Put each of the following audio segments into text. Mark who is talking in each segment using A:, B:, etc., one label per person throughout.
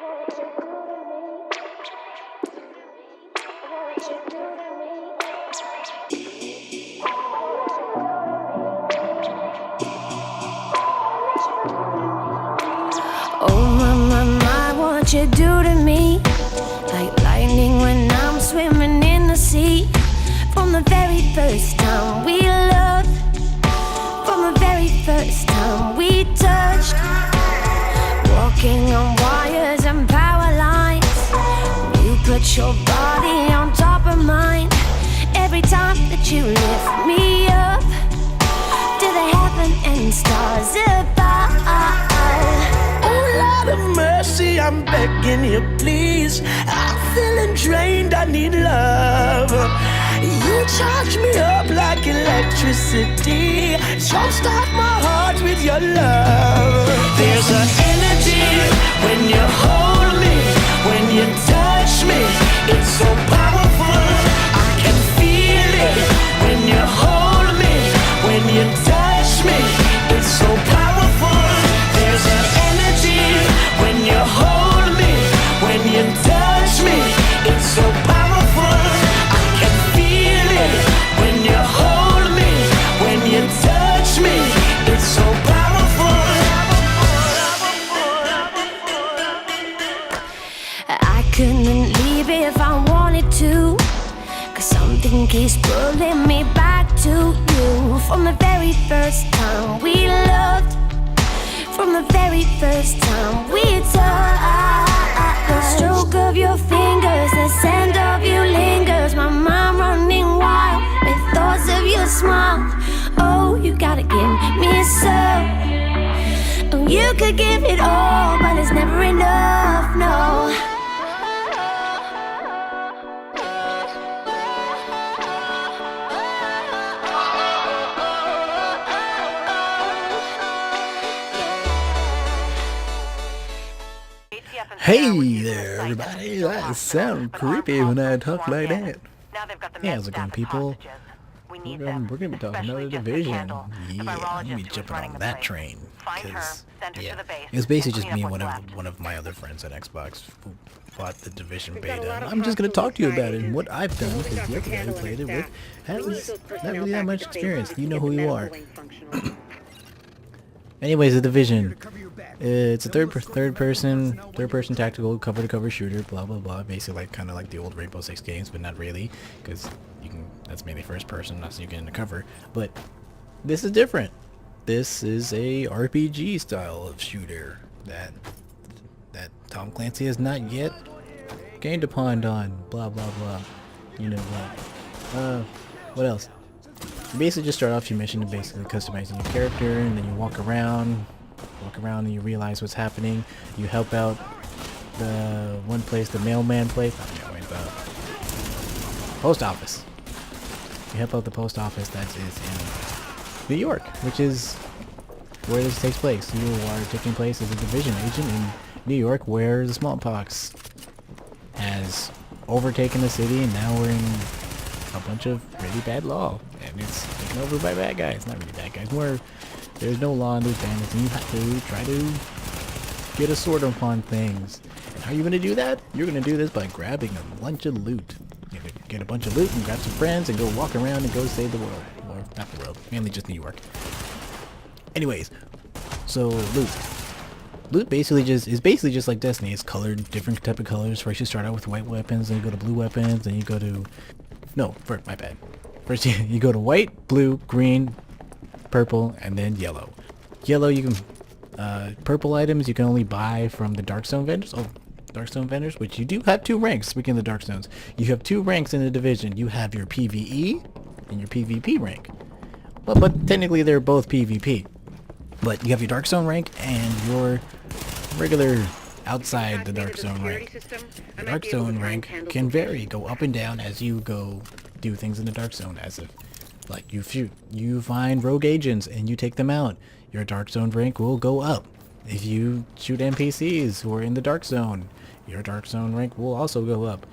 A: Oh my, what you do to me? Like lightning when I'm swimming in the sea. From the very first time we loved, from the very first time we touched, walking on wires and power lines. You put your body on top of mine. Every time that you lift me up to the heaven and stars above.
B: Lord of mercy, I'm begging you, please. I'm feeling drained, I need love. You charge me up like electricity. Jumpstart my heart with your love. There's an energy when you hold me, when you touch me. It's so powerful, I can feel it. When you hold me, when you touch me. It's so powerful. There's an energy when you hold me, when you touch me. It's so powerful, I can feel it. When you hold me, when you touch me. It's so powerful.
A: I couldn't leave if I wanted to, 'cause something keeps pulling me back to you. From the very first time we loved, from the very first time we touched. The stroke of your fingers, the scent of you lingers. My mind running wild with thoughts of your smile. Oh, you gotta give me some. Oh, you could give it all, but it's never enough, no.
C: Hey there, everybody. That sounds creepy when I talk like that. Hey, how's it going, people? We're gonna be talking about The Division. Yeah, I'm gonna be jumping on that train. Cause, yeah, it was basically just me and one of my other friends at Xbox who bought The Division beta. I'm just gonna talk to you about it and what I've done, because the other guy who played it with has not really that much experience. You know who you are. Anyways, The Division. It's a third person tactical cover to cover shooter, blah blah blah. Basically, kind of like the old Rainbow Six games, but not really, because that's mainly first person, not so you get into cover. But this is different. This is a RPG style of shooter that Tom Clancy has not yet gained upon on. Blah blah blah. You know what? What else? You basically just start off your mission to basically customizing your character, and then you walk around and you realize what's happening. You help out the one place, the mailman place, the post office. You help out the post office that is in New York, which is where this takes place. You are taking place as a Division agent in New York, where the smallpox has overtaken the city, and now we're in a bunch of really bad law, and it's taken over by bad guys. Not really bad guys, more there's no law and there's bandits, and you have to try to get a sword upon things. And how are you going to do that? You're going to do this by grabbing a bunch of loot. You're going to get a bunch of loot and grab some friends and go walk around and go save the world. Or not the world, mainly just New York. Anyways, so loot basically is basically just like Destiny. It's colored, different type of colors. First you start out with white weapons, then you go to blue weapons, then you go to my bad. First you go to white, blue, green, purple, and then yellow. Yellow, you can purple items you can only buy from the Darkstone vendors. Darkstone vendors, which you do have two ranks. Speaking of the Darkstones, you have two ranks in the Division. You have your PvE and your PvP rank. But technically they're both PvP. But you have your Darkstone rank and your regular outside the Darkstone rank. The Darkstone rank can vary, go up and down as you go do things in the Darkstone, as if like you find rogue agents and you take them out, your Dark Zone rank will go up. If you shoot NPCs who are in the Dark Zone, your Dark Zone rank will also go up.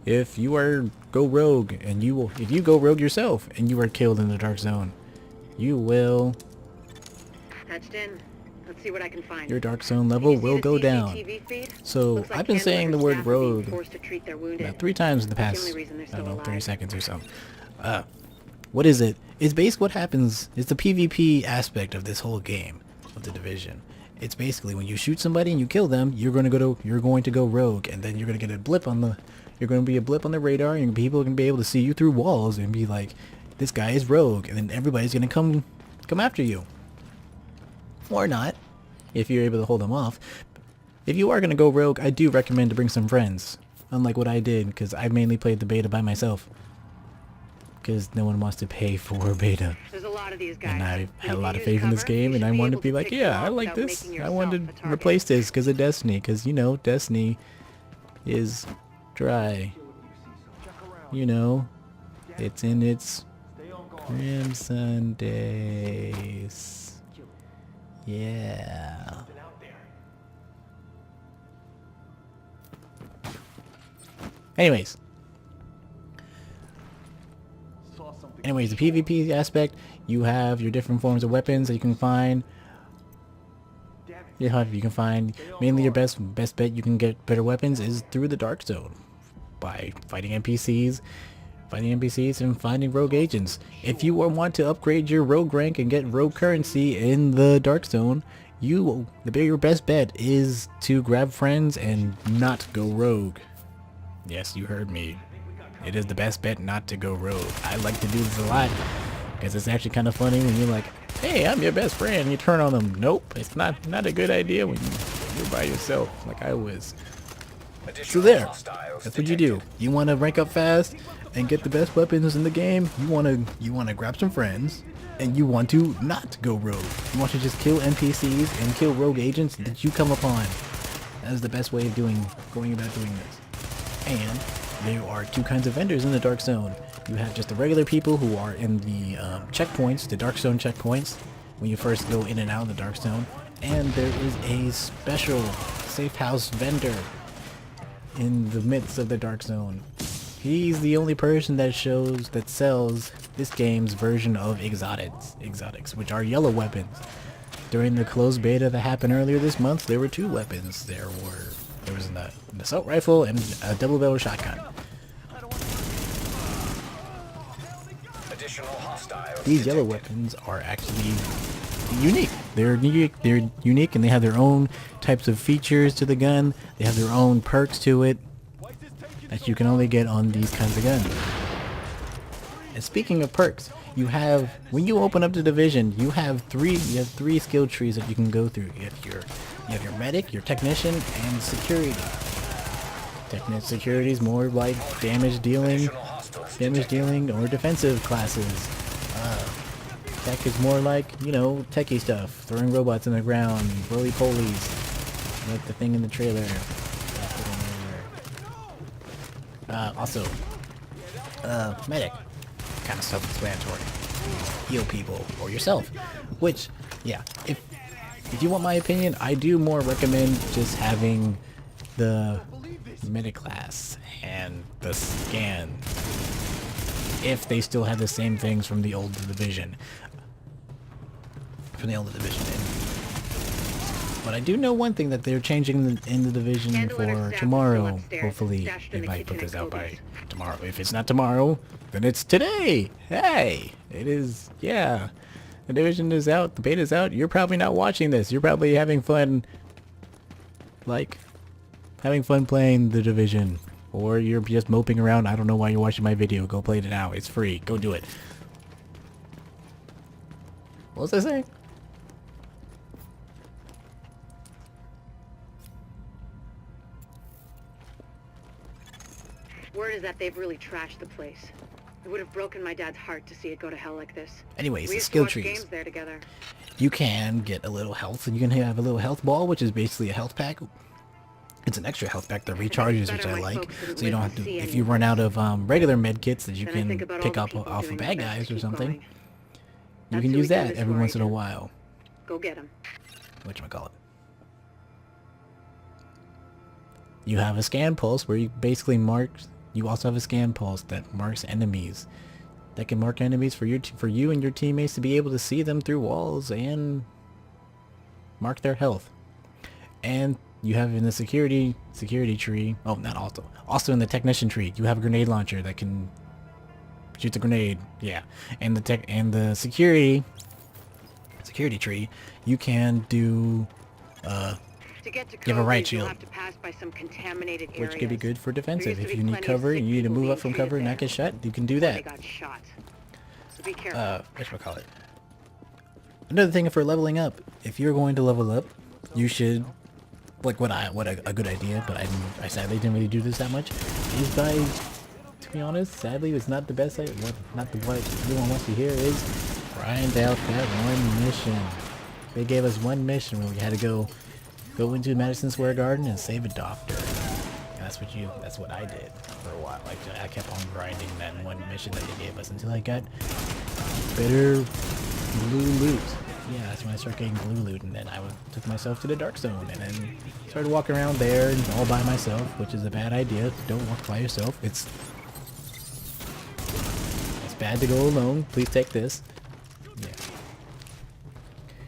C: If you go rogue and if you go rogue yourself and you are killed in the Dark Zone, you will
D: Patched in. Let's see what I can find.
C: your Dark Zone level will go down. So
D: Looks like
C: I've been saying the
D: Candlelight's
C: word
D: staff are being
C: rogue
D: forced to treat their wounded.
C: about 3 times in the
D: That's
C: past,
D: the only reason they're
C: I don't
D: still
C: know, 30
D: alive.
C: seconds or so. What is it? It's basically what happens. It's the PvP aspect of this whole game of The Division. It's basically when you shoot somebody and you kill them, you're going to go rogue, and then you're going to get a blip on the radar, and people are going to be able to see you through walls and be like, this guy is rogue, and then everybody's going to come after you. Or not, if you're able to hold them off. If you are going to go rogue, I do recommend to bring some friends, unlike what I did, because I mainly played the beta by myself. Because no one wants to pay for beta.
D: There's a lot of these guys.
C: And I had a
D: If
C: lot
D: you
C: of
D: use
C: faith in this
D: cover,
C: game,
D: you
C: and I
D: should
C: wanted
D: able
C: to be like,
D: pick
C: yeah,
D: them
C: I
D: off
C: like
D: without
C: this.
D: making
C: I
D: yourself
C: wanted
D: a
C: to
D: target.
C: replace this because of Destiny, because, you know, Destiny is dry. You know, it's in its Crimson days. Yeah. Anyways, the PvP aspect, you have your different forms of weapons that you can find. You can find mainly your best bet you can get better weapons is through the Dark Zone by fighting NPCs and finding rogue agents. If you want to upgrade your rogue rank and get rogue currency in the Dark Zone, your best bet is to grab friends and not go rogue. Yes, you heard me. It is the best bet not to go rogue. I like to do this a lot because it's actually kind of funny when you're like, hey, I'm your best friend, and you turn on them. Nope, it's not a good idea when you're by yourself like I was. So there, that's what you do. You want to rank up fast and get the best weapons in the game. You want to grab some friends, and you want to not go rogue. You want to just kill NPCs and kill rogue agents that you come upon. That is the best way of going about doing this. And there are 2 kinds of vendors in the Dark Zone. You have just the regular people who are in the checkpoints, the Dark Zone checkpoints, when you first go in and out of the Dark Zone. And there is a special safe house vendor in the midst of the Dark Zone. He's the only person that sells this game's version of exotics, which are yellow weapons. During the closed beta that happened earlier this month, there were 2 weapons. There was an assault rifle and a double-barrel shotgun. These yellow weapons are actually unique. They're unique, and they have their own types of features to the gun. They have their own perks to it that you can only get on these kinds of guns. And speaking of perks, when you open up the Division, you have three skill trees that you can go through. You have your medic, your technician, and security. Security is more like damage dealing or defensive classes. Tech is more like, techie stuff, throwing robots in the ground, roly-polies, like the thing in the trailer. Also, medic, kind of self-explanatory. Heal people or yourself, which, yeah, if you want my opinion, I do more recommend just having the medic class and the scan if they still have the same things from the old Division. But I do know one thing, that they're changing in the Division for tomorrow. Hopefully, if I put this out by tomorrow. If it's not tomorrow, then it's today. Hey, it is, yeah. The Division is out, the beta is out. You're probably not watching this. You're probably having fun, playing the Division. Or you're just moping around. I don't know why you're watching my video. Go play it now. It's free. Go do it. What was I saying?
D: Word is that they've really trashed the place. It would have broken my dad's heart to see it go to hell like this.
C: Anyways,
D: We
C: the
D: used to
C: skill
D: watch
C: trees.
D: games there together.
C: You can get a little health, and you can have a little health ball, which is basically a health pack. It's an extra health pack that recharges, which I like. So you don't have to, if you run out of regular med kits that you
D: Then I
C: can
D: think about all
C: pick
D: the
C: up
D: people
C: off of
D: doing
C: bad
D: their best
C: guys
D: to
C: or
D: keep
C: something,
D: going.
C: you
D: That's
C: can
D: who
C: use
D: we do
C: that
D: this
C: every
D: for,
C: once in a
D: Agent.
C: while.
D: Go get him.
C: Whatchamacallit. You have a scan pulse where you basically you also have a scan pulse that marks enemies. That can mark enemies for you and your teammates to be able to see them through walls and mark their health. And you have in the security tree, oh, not also in the technician tree, you have a grenade launcher that can shoot the grenade. Yeah. And the security tree, you can do
D: To get to
C: you have a riot
D: Kobe,
C: shield,
D: you'll have to pass by some contaminated
C: which could be
D: areas.
C: good for defensive.
D: There used
C: If
D: to
C: you
D: be
C: need
D: plenty of
C: cover
D: sick
C: and you need to
D: people
C: move up
D: being
C: from cover and
D: treated
C: not get
D: there.
C: shot, you can do
D: They
C: that.
D: got shot. So be careful.
C: Whatchamacallit. Another thing for leveling up, if you're going to level up, you should, like what a good idea, but I sadly didn't really do this that much, is by, to be honest, sadly it's not the best, what everyone wants to hear is grind out that one mission. They gave us one mission where we had to go into Madison Square Garden and save a doctor. And that's what I did for a while. Like, I kept on grinding that one mission that they gave us until I got better blue loot. Yeah, that's when I started getting blue loot, and then I took myself to the Dark Zone, and then started walking around there all by myself, which is a bad idea. Don't walk by yourself. It's bad to go alone. Please take this. Yeah.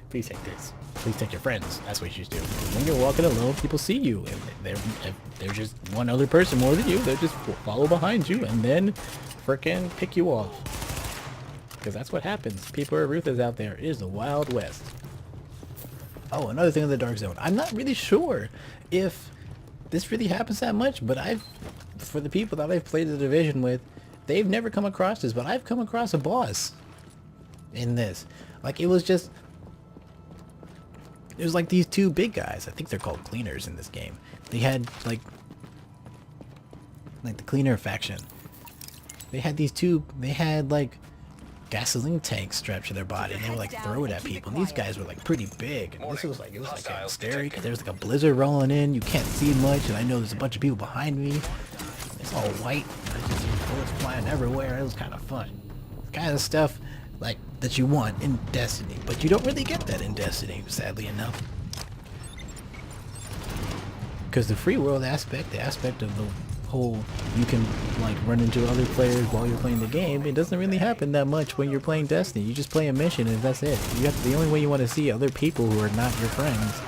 C: Please take this. Please take your friends. That's what you should do. When you're walking alone, people see you, and they're just one other person more than you. They'll just follow behind you, and then frickin' pick you off. Because that's what happens. People are ruthless out there. It is the Wild West. Oh, another thing in the Dark Zone. I'm not really sure if this really happens that much, but for the people that I've played the Division with, they've never come across this, but I've come across a boss in this. Like, it was like these two big guys. I think they're called cleaners in this game. They had, like the cleaner faction. They had like gasoline tanks strapped to their body, and they would like throw it at people. And these guys were like pretty big. And this was like, it was like kind of scary because there's like a blizzard rolling in. You can't see much, and I know there's a bunch of people behind me. It's all white. I just see bullets flying everywhere. It was kind of fun. Kind of stuff like that you want in Destiny, but you don't really get that in Destiny, sadly enough. Because the free world aspect, the aspect of the whole, you can like run into other players while you're playing the game, it doesn't really happen that much when you're playing Destiny. You just play a mission and that's it. The only way you want to see other people who are not your friends,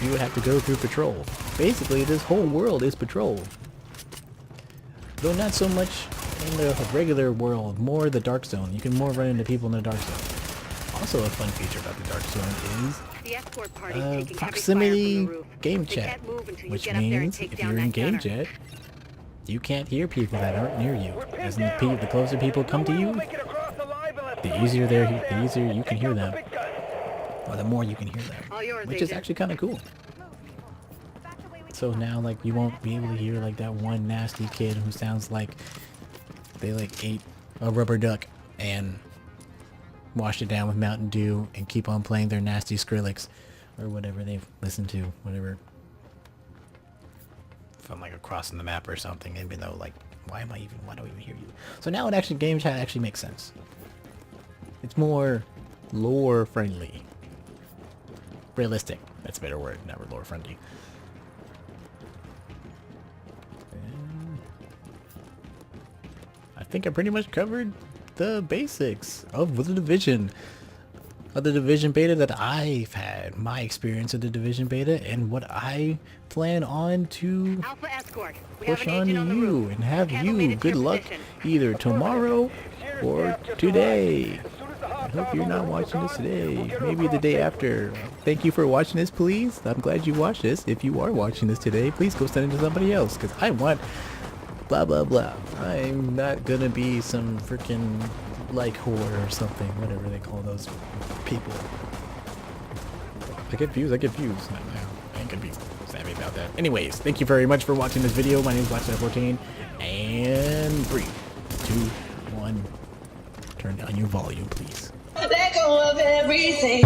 C: you would have to go through patrol. Basically, this whole world is patrol. Though not so much in the regular world, more the Dark Zone. You can more run into people in the Dark Zone. Also, a fun feature about the Dark Zone is
D: The escort party's taking heavy
C: proximity
D: fire from the roof.
C: game
D: They
C: chat,
D: can't move until you
C: which
D: get up there and
C: means
D: take
C: if
D: down
C: you're in
D: that
C: game
D: gunner.
C: chat, you can't hear people that aren't near you. As in the closer people come to you, the easier you can hear them, or the more you can hear them,
D: All yours,
C: which is
D: Agent.
C: actually kind of cool. So now, like, you won't be able to hear like that one nasty kid who sounds like they like ate a rubber duck and washed it down with Mountain Dew and keep on playing their nasty Skrillex or whatever they've listened to, whatever, from like across in the map or something, even though like, why do I even hear you? So now it actually, game chat actually makes sense. It's more lore friendly. Realistic. That's a better word, not lore friendly. I think I pretty much covered the basics of the Division. Of the Division beta that I've had, my experience of the Division beta, and what I plan on to
D: Alpha escort. We
C: push
D: have an
C: on
D: agent on the
C: you
D: roof.
C: and have
D: Candle made
C: you
D: it to
C: good
D: your
C: luck
D: position.
C: either tomorrow or today. I hope you're not watching this today, maybe the day after. Thank you for watching this, please. I'm glad you watched this. If you are watching this today, please go send it to somebody else, because I want blah blah blah. I'm not gonna be some freaking like whore or something, whatever they call those people. I get views. I ain't gonna be savvy about that. Anyways, thank you very much for watching this video. My name is Blackstar14, and 3, 2, 1. Turn down your volume, please.
E: Let go of everything.